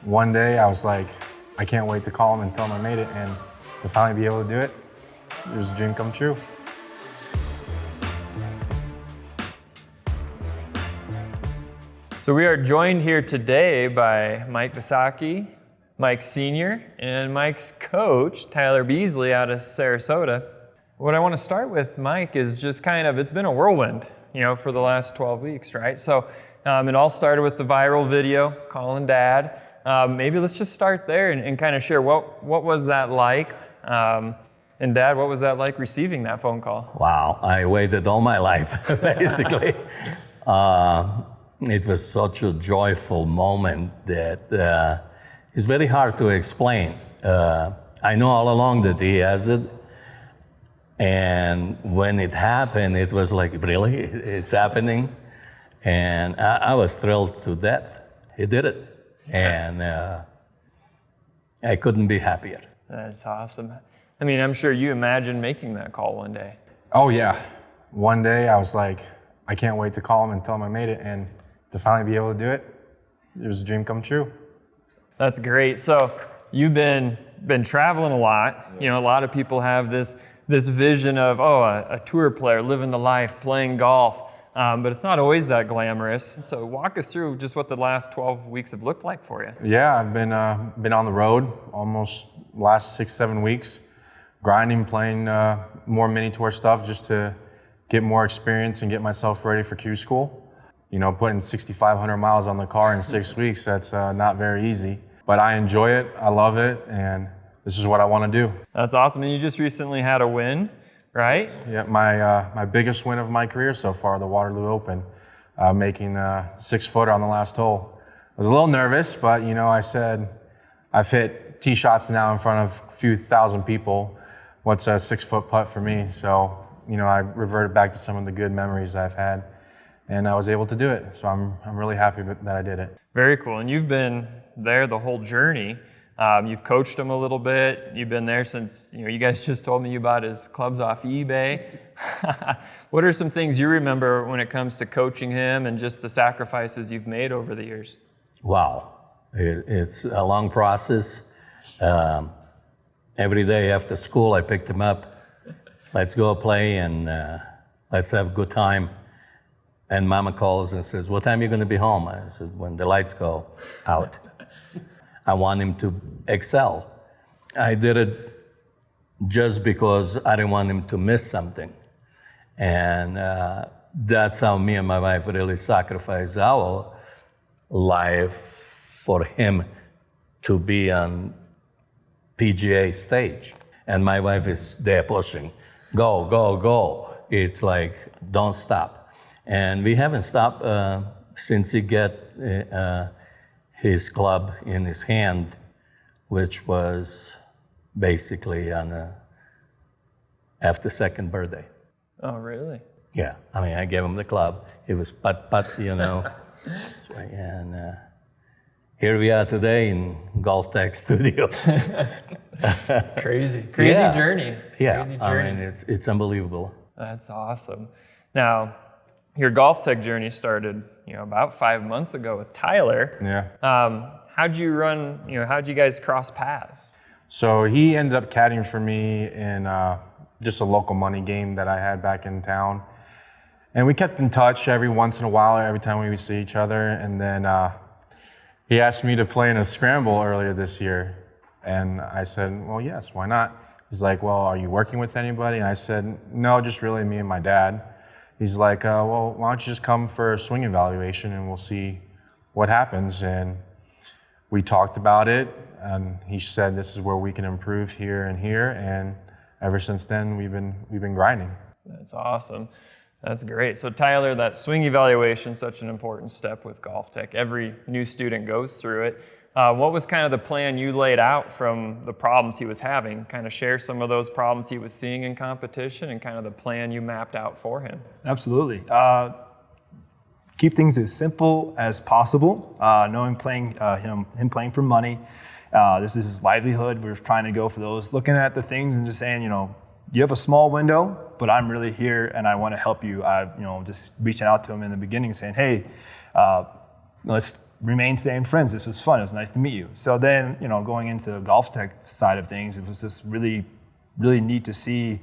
one day I was like, I can't wait to call him and tell him I made it, and to finally be able to do it, it was a dream come true. So we are joined here today by Mike Visacki, Mike's senior, and Mike's coach, Tyler Beasley out of Sarasota. What I want to start with, Mike, is just kind of, it's been a whirlwind, for the last 12 weeks, right? So it all started with the viral video, calling Dad. Maybe let's just start there and kind of share what was that like? And Dad, what was that like receiving that phone call? Wow, I waited all my life, basically. It was such a joyful moment that it's very hard to explain. I know all along that he has it, and when it happened, it was like, really? It's happening? And I was thrilled to death. He did it, and I couldn't be happier. That's awesome. I mean, I'm sure you imagined making that call one day. Oh yeah, one day I was like, I can't wait to call him and tell him I made it, and to finally be able to do it, it was a dream come true. That's great. So you've been traveling a lot. A lot of people have this vision of, a tour player living the life, playing golf, but it's not always that glamorous. So walk us through just what the last 12 weeks have looked like for you. Yeah, I've been on the road almost last 6-7 weeks, grinding, playing more mini tour stuff just to get more experience and get myself ready for Q school. Putting 6,500 miles on the car in 6 weeks, that's not very easy. But I enjoy it, I love it, and this is what I want to do. That's awesome. And you just recently had a win, right? Yeah, my biggest win of my career so far, the Waterloo Open, making a 6-footer on the last hole. I was a little nervous, but I said, I've hit tee shots now in front of a few thousand people. What's a 6-foot putt for me? So, I reverted back to some of the good memories I've had, and I was able to do it. So I'm really happy that I did it. Very cool. And you've been there the whole journey. You've coached him a little bit. You've been there since, you guys just told me you bought his clubs off eBay. What are some things you remember when it comes to coaching him and just the sacrifices you've made over the years? Wow, it's a long process. Every day after school, I picked him up. Let's go play and let's have a good time. And Mama calls and says, what time are you going to be home? I said, when the lights go out. I want him to excel. I did it just because I didn't want him to miss something. And that's how me and my wife really sacrificed our life for him to be on PGA stage. And my wife is there pushing, go, go, go. It's like, don't stop. And we haven't stopped since he got his club in his hand, which was basically after second birthday. Oh, really? Yeah, I gave him the club. It was putt, and here we are today in GOLFTEC studio. Crazy Yeah. journey. Yeah, Crazy journey. it's unbelievable. That's awesome. Now, your GOLFTEC journey started, about 5 months ago with Tyler. Yeah. How'd you guys cross paths? So he ended up caddying for me in just a local money game that I had back in town. And we kept in touch every once in a while, every time we would see each other. And then he asked me to play in a scramble earlier this year. And I said, well, yes, why not? He's like, well, are you working with anybody? And I said, no, just really me and my dad. He's like, well, why don't you just come for a swing evaluation and we'll see what happens. And we talked about it, and he said this is where we can improve here and here. And ever since then, we've been grinding. That's awesome. That's great. So Tyler, that swing evaluation is such an important step with GOLFTEC. Every new student goes through it. What was kind of the plan you laid out from the problems he was having? Kind of share some of those problems he was seeing in competition and kind of the plan you mapped out for him. Absolutely. Keep things as simple as possible. Knowing him playing for money. This is his livelihood. We're trying to go for those. Looking at the things and just saying, you have a small window, but I'm really here and I want to help you. Just reaching out to him in the beginning saying, hey, let's remain staying friends. This was fun. It was nice to meet you. So then, going into the GOLFTEC side of things, it was just really, really neat to see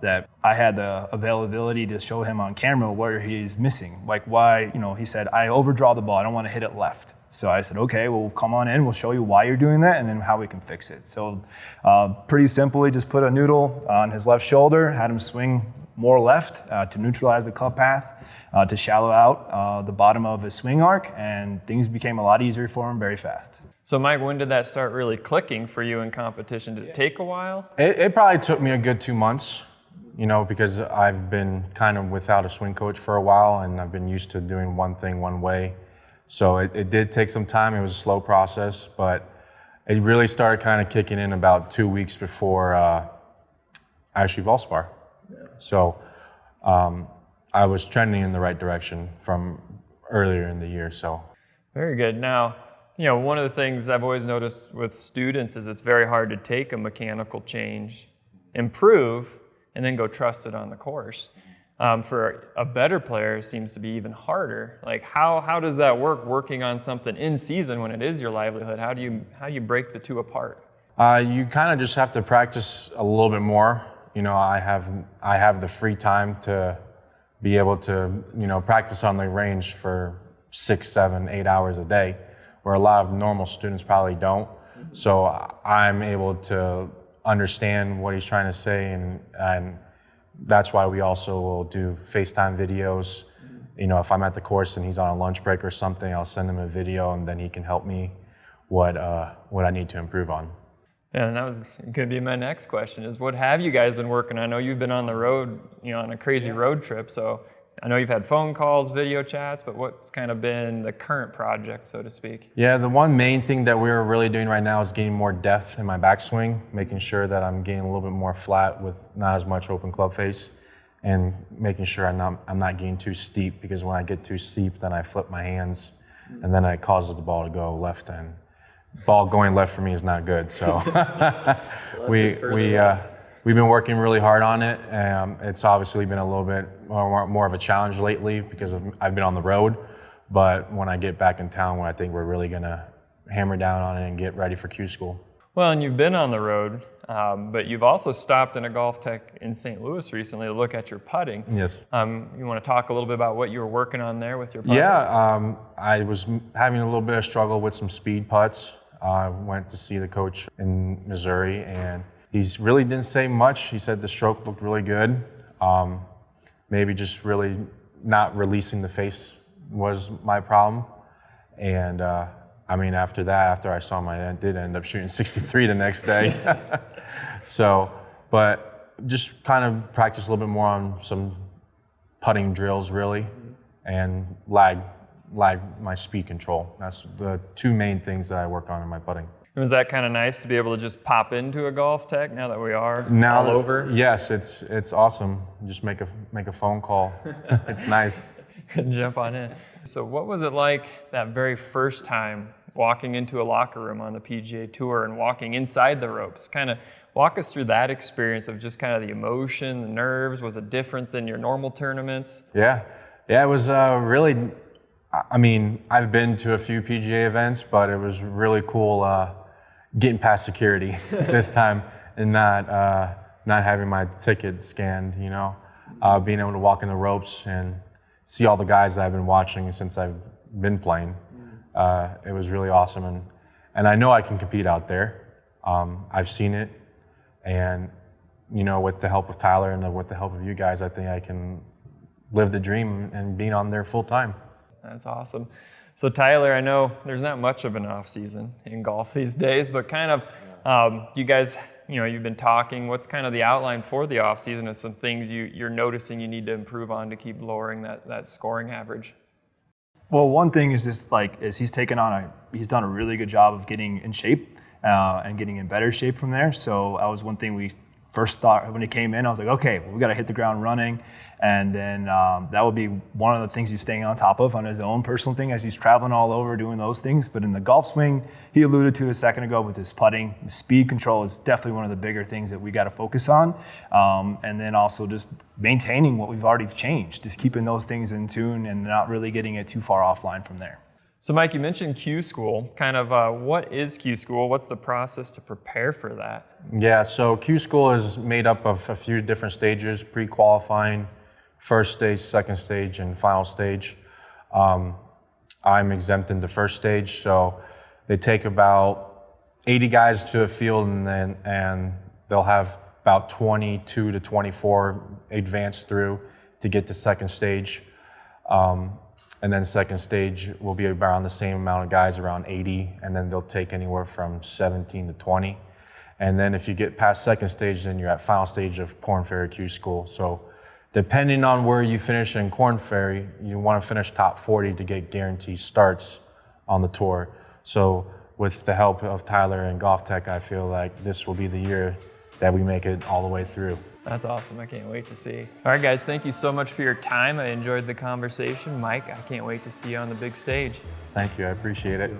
that I had the availability to show him on camera where he's missing. Like why, he said, I overdraw the ball. I don't want to hit it left. So I said, okay, well, come on in. We'll show you why you're doing that and then how we can fix it. So pretty simply, just put a noodle on his left shoulder, had him swing more left to neutralize the club path, to shallow out the bottom of his swing arc, and things became a lot easier for him very fast. So Mike, when did that start really clicking for you in competition? Did it take a while? It probably took me a good 2 months, because I've been kind of without a swing coach for a while, and I've been used to doing one thing one way. So it did take some time. It was a slow process, but it really started kind of kicking in about 2 weeks before actually Valspar. So I was trending in the right direction from earlier in the year. So very good. Now, one of the things I've always noticed with students is it's very hard to take a mechanical change, improve, and then go trust it on the course. For a better player, it seems to be even harder. Like how does that work, working on something in season when it is your livelihood? How do you break the two apart? You kind of just have to practice a little bit more. I have the free time to be able to practice on the range for 6, 7, 8 hours a day, where a lot of normal students probably don't. So I'm able to understand what he's trying to say, and that's why we also will do FaceTime videos. If I'm at the course and he's on a lunch break or something, I'll send him a video, and then he can help me what I need to improve on. Yeah, and that was going to be my next question is, what have you guys been working on? I know you've been on the road, on a crazy road trip, so I know you've had phone calls, video chats, but what's kind of been the current project, so to speak? Yeah, the one main thing that we're really doing right now is getting more depth in my backswing, making sure that I'm getting a little bit more flat with not as much open club face, and making sure I'm not getting too steep, because when I get too steep, then I flip my hands, and then it causes the ball to go left, and ball going left for me is not good. So we've been working really hard on it. It's obviously been a little bit more of a challenge lately because I've been on the road. But when I get back in town, I think we're really going to hammer down on it and get ready for Q school. Well, and you've been on the road, but you've also stopped in a GOLFTEC in St. Louis recently to look at your putting. Yes. You want to talk a little bit about what you were working on there with your putting? Yeah, I was having a little bit of struggle with some speed putts. I went to see the coach in Missouri, and he really didn't say much. He said the stroke looked really good. Maybe just really not releasing the face was my problem. And after that, after I saw I did end up shooting 63 the next day. But just kind of practice a little bit more on some putting drills, really, and lag my speed control. That's the two main things that I work on in my putting. Was that kind of nice to be able to just pop into a GOLFTEC now that we are all over? Yes, it's awesome. Just make a phone call. It's nice. Jump on in. So what was it like that very first time walking into a locker room on the PGA Tour and walking inside the ropes? Kind of walk us through that experience of just kind of the emotion, the nerves. Was it different than your normal tournaments? Yeah, it was really. I've been to a few PGA events, but it was really cool getting past security this time and not having my ticket scanned, being able to walk in the ropes and see all the guys that I've been watching since I've been playing. It was really awesome, and I know I can compete out there. I've seen it, and with the help of Tyler and with the help of you guys, I think I can live the dream and being on there full time. That's awesome. So Tyler, I know there's not much of an off season in golf these days, but kind of, you guys, you've been talking. What's kind of the outline for the off season of some things you're noticing you need to improve on to keep lowering that scoring average? Well, one thing is just he's done a really good job of getting in shape and getting in better shape from there. So that was one thing we first thought when he came in. I was like, okay, we got to hit the ground running, and then that would be one of the things he's staying on top of on his own personal thing as he's traveling all over doing those things. But in the golf swing, he alluded to a second ago with his putting, his speed control is definitely one of the bigger things that we got to focus on, and then also just maintaining what we've already changed, just keeping those things in tune and not really getting it too far offline from there. So Mike, you mentioned Q School. Kind of what is Q School? What's the process to prepare for that? Yeah, so Q School is made up of a few different stages: pre-qualifying, first stage, second stage, and final stage. I'm exempt in the first stage, so they take about 80 guys to a field, and they'll have about 22 to 24 advance through to get to second stage. And then second stage will be around the same amount of guys, around 80, and then they'll take anywhere from 17 to 20. And then if you get past second stage, then you're at final stage of Korn Ferry Q School. So depending on where you finish in Korn Ferry, you want to finish top 40 to get guaranteed starts on the tour. So with the help of Tyler and GOLFTEC, I feel like this will be the year that we make it all the way through. That's awesome. I can't wait to see. All right, guys, thank you so much for your time. I enjoyed the conversation. Mike, I can't wait to see you on the big stage. Thank you. I appreciate it.